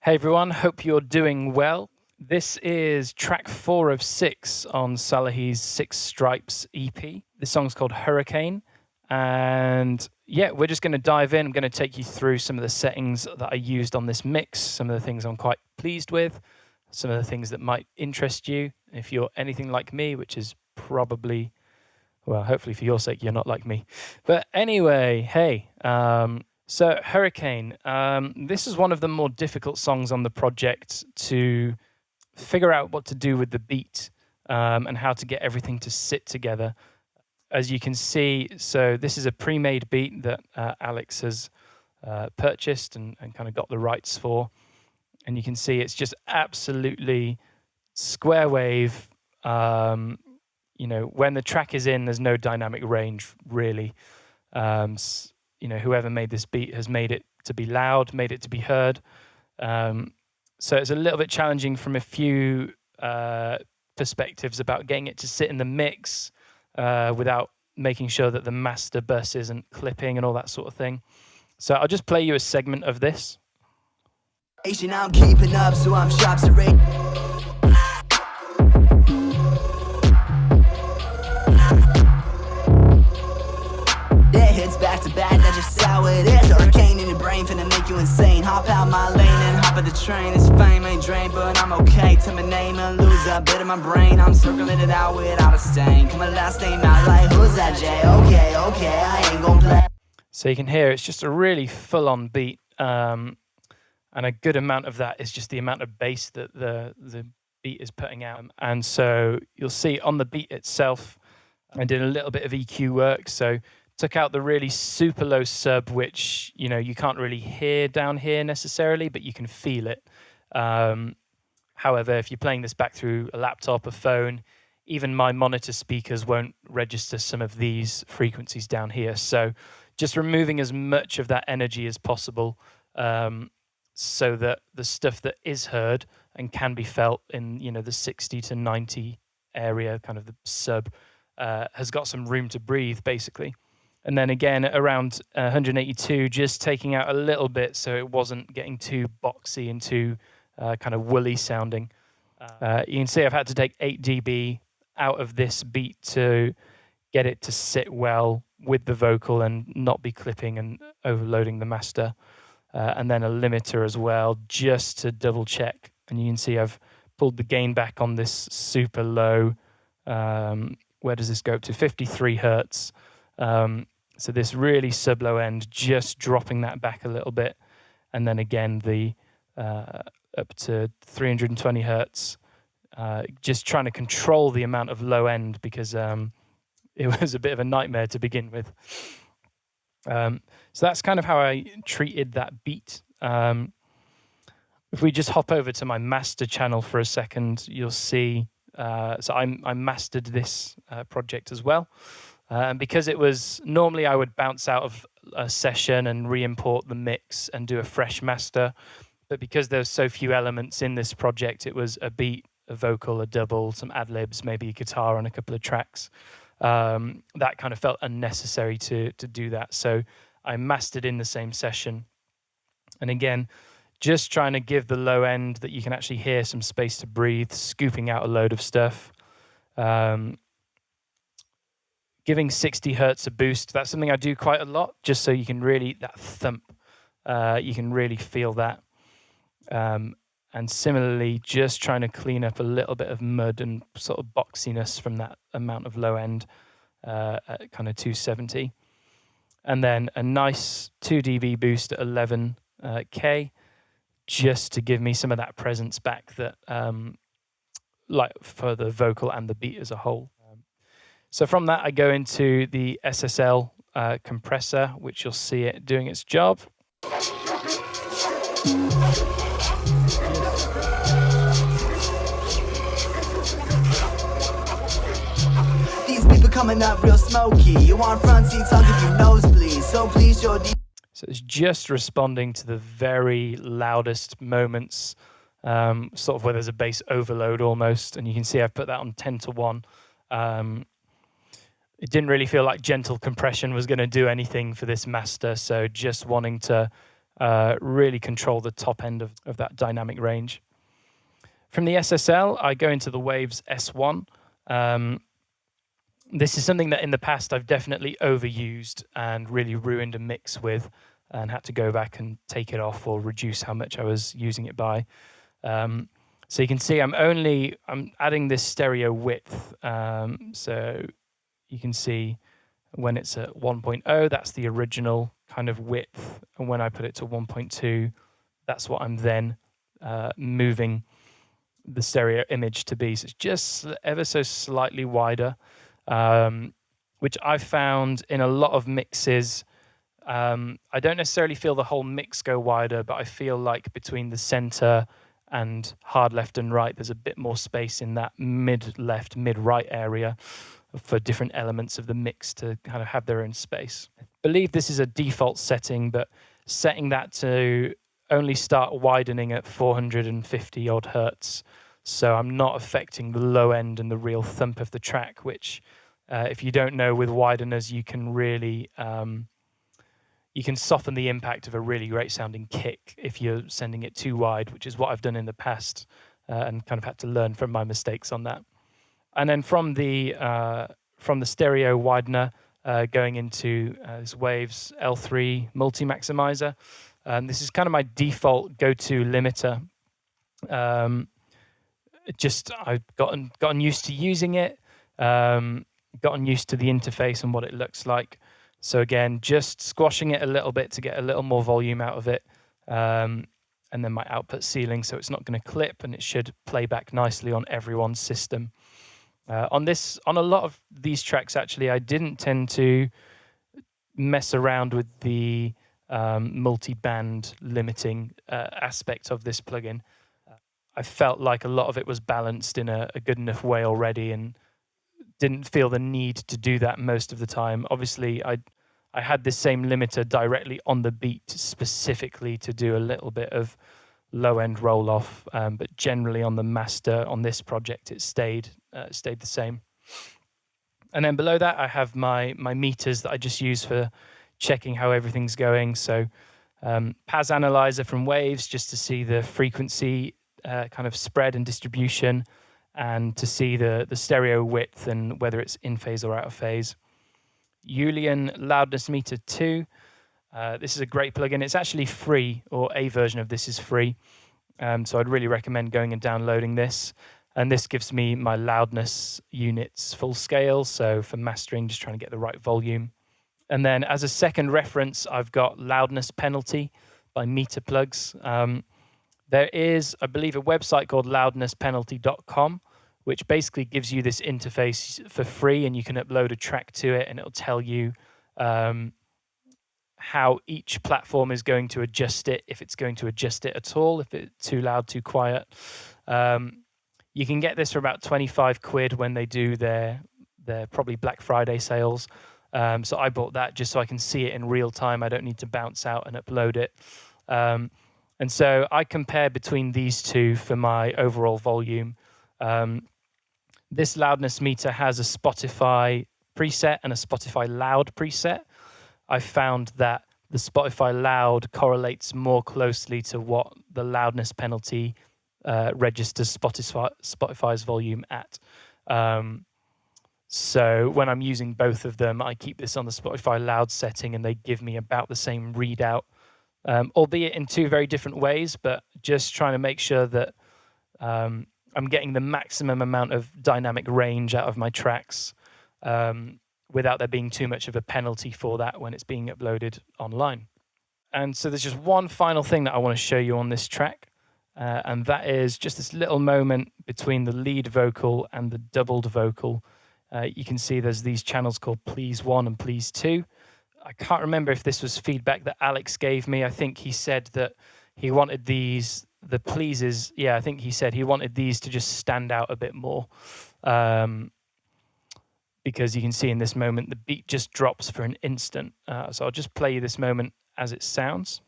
Hey everyone, hope you're doing well. This is track 4 of 6 on Salehi's Six Stripes EP. This song's called Hurricane. And yeah, we're just going to dive in. I'm going to take you through some of the settings that I used on this mix, some of the things I'm quite pleased with, some of the things that might interest you. If you're anything like me, which is probably, well, hopefully for your sake, you're not like me. But anyway, hey, so Hurricane, this is one of the more difficult songs on the project to figure out what to do with the beat and how to get everything to sit together. As you can see, so this is a pre-made beat that Alex has purchased and kind of got the rights for. And you can see it's just absolutely square wave. When the track is in, there's no dynamic range, really. Whoever made this beat has made it to be loud, made it to be heard. So it's a little bit challenging from a few perspectives about getting it to sit in the mix without making sure that the master bus isn't clipping and all that sort of thing. So I'll just play you a segment of this. I'm keeping up, so I'm sharp to rate. Hits back to back, that's just how it is. Hurricane in your brain, finna make you insane. Hop out my lane and hop at the train. This fame ain't drained, but I'm okay. Tell my name and lose a bit of my brain. I'm circling it out without a stain. Come my last name out like, who's that J? Okay, I ain't gon' play. So you can hear it's just a really full-on beat. And a good amount of that is just the amount of bass that the beat is putting out. And so you'll see on the beat itself, I did a little bit of EQ work. So took out the really super low sub, which, you can't really hear down here necessarily, but you can feel it. However, if you're playing this back through a laptop, a phone, even my monitor speakers won't register some of these frequencies down here. So just removing as much of that energy as possible so that the stuff that is heard and can be felt in, the 60 to 90 area, kind of the sub, has got some room to breathe, basically. And then again, around 182, just taking out a little bit so it wasn't getting too boxy and too kind of woolly sounding. You can see I've had to take 8 dB out of this beat to get it to sit well with the vocal and not be clipping and overloading the master. And then a limiter as well, just to double check. And you can see I've pulled the gain back on this super low. Where does this go up to? 53 hertz. So this really sub low end, just dropping that back a little bit. And then again, the up to 320 hertz, just trying to control the amount of low end because it was a bit of a nightmare to begin with. So that's kind of how I treated that beat. If we just hop over to my master channel for a second, you'll see, so I mastered this project as well. And because it was, normally I would bounce out of a session and re-import the mix and do a fresh master. But because there's so few elements in this project, it was a beat, a vocal, a double, some ad-libs, maybe a guitar on a couple of tracks. That kind of felt unnecessary to do that. So I mastered in the same session. And again, just trying to give the low end that you can actually hear some space to breathe, scooping out a load of stuff. Giving 60 hertz a boost, that's something I do quite a lot, just so you can really, that thump, you can really feel that. And similarly, just trying to clean up a little bit of mud and sort of boxiness from that amount of low end at kind of 270. And then a nice 2 dB boost at 11K, just to give me some of that presence back that, like for the vocal and the beat as a whole. So from that, I go into the SSL compressor, which you'll see it doing its job. These people coming up real smoky. You want front seats, I'll give you nosebleeds. So please show So it's just responding to the very loudest moments, sort of where there's a bass overload almost. And you can see I've put that on 10 to 1. It didn't really feel like gentle compression was going to do anything for this master. So just wanting to really control the top end of that dynamic range. From the SSL, I go into the Waves S1. This is something that in the past I've definitely overused and really ruined a mix with, and had to go back and take it off or reduce how much I was using it by. So you can see I'm adding this stereo width. So you can see when it's at 1.0, that's the original kind of width. And when I put it to 1.2, that's what I'm then moving the stereo image to be. So it's just ever so slightly wider, which I found in a lot of mixes. I don't necessarily feel the whole mix go wider, but I feel like between the center and hard left and right, there's a bit more space in that mid left, mid right area for different elements of the mix to kind of have their own space. I believe this is a default setting, but setting that to only start widening at 450 odd hertz. So I'm not affecting the low end and the real thump of the track, which if you don't know, with wideners, you can really you can soften the impact of a really great sounding kick if you're sending it too wide, which is what I've done in the past, and kind of had to learn from my mistakes on that. And then from the stereo widener, going into this Waves L3 multi-maximizer. This is kind of my default go-to limiter. I've gotten used to using it, gotten used to the interface and what it looks like. So again, just squashing it a little bit to get a little more volume out of it. And then my output ceiling, so it's not going to clip, and it should play back nicely on everyone's system. On a lot of these tracks, actually, I didn't tend to mess around with the multi-band limiting aspect of this plugin. I felt like a lot of it was balanced in a good enough way already, and didn't feel the need to do that most of the time. Obviously, I had this same limiter directly on the beat specifically to do a little bit of low-end roll-off, but generally on the master on this project, it stayed the same. And then below that, I have my meters that I just use for checking how everything's going. So PAS analyzer from Waves, just to see the frequency kind of spread and distribution, and to see the stereo width and whether it's in phase or out of phase. Julian Loudness Meter 2. This is a great plugin. It's actually free, or a version of this is free. So I'd really recommend going and downloading this. And this gives me my loudness units full scale. So for mastering, just trying to get the right volume. And then as a second reference, I've got Loudness Penalty by Meter Plugs. There is, I believe, a website called loudnesspenalty.com, which basically gives you this interface for free, and you can upload a track to it, and it'll tell you how each platform is going to adjust it, if it's going to adjust it at all, if it's too loud, too quiet. You can get this for about 25 quid when they do their probably Black Friday sales. So I bought that just so I can see it in real time. I don't need to bounce out and upload it. And so I compare between these two for my overall volume. This loudness meter has a Spotify preset and a Spotify Loud preset. I found that the Spotify Loud correlates more closely to what the loudness penalty registers Spotify's volume at. So when I'm using both of them, I keep this on the Spotify Loud setting, and they give me about the same readout, albeit in two very different ways, but just trying to make sure that I'm getting the maximum amount of dynamic range out of my tracks without there being too much of a penalty for that when it's being uploaded online. And so there's just one final thing that I want to show you on this track, and that is just this little moment between the lead vocal and the doubled vocal. You can see there's these channels called Please 1 and Please 2. I can't remember if this was feedback that Alex gave me. I think he said that he wanted the pleases. Yeah, I think he said he wanted these to just stand out a bit more. Because you can see in this moment, the beat just drops for an instant. So I'll just play you this moment as it sounds.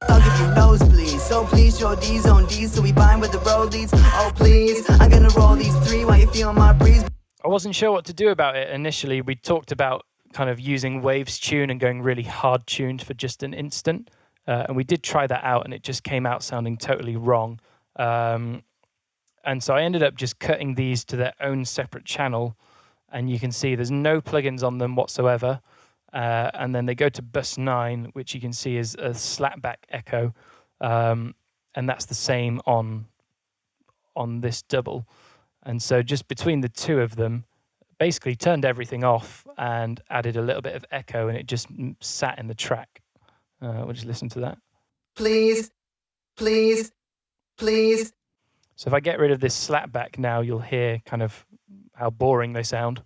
I'll give you nosebleeds, so please show D's on D's so we bind where the road leads. Oh please, I'm gonna roll these three while you feel my breeze. I wasn't sure what to do about it initially. We talked about kind of using Waves tune and going really hard tuned for just an instant. And we did try that out, and it just came out sounding totally wrong. And so I ended up just cutting these to their own separate channel, and you can see there's no plugins on them whatsoever. And then they go to bus 9, which you can see is a slapback echo, and that's the same on this double. And so just between the two of them, basically turned everything off and added a little bit of echo, and it just sat in the track. We'll just listen to that. Please, please, please. So if I get rid of this slapback now, you'll hear kind of how boring they sound.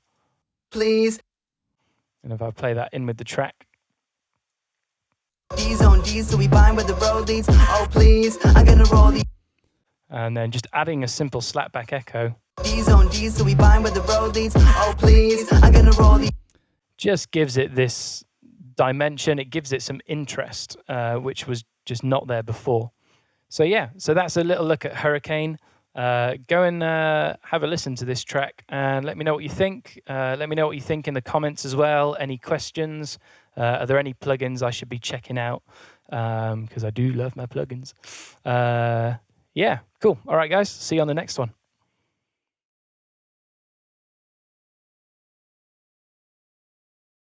Please. And if I play that in with the track. D's on D's, so we bind where the road leads. Oh please, I'm gonna roll these. And then just adding a simple slapback echo. D's on D's, so we bind where the road leads. Oh please, I'm gonna roll these. Just gives it this dimension. It gives it some interest, which was just not there before. So yeah, so that's a little look at Hurricane. Go and have a listen to this track and let me know what you think. Let me know what you think in the comments as well. Any questions? Are there any plugins I should be checking out? Because I do love my plugins. Yeah, cool. All right, guys. See you on the next one.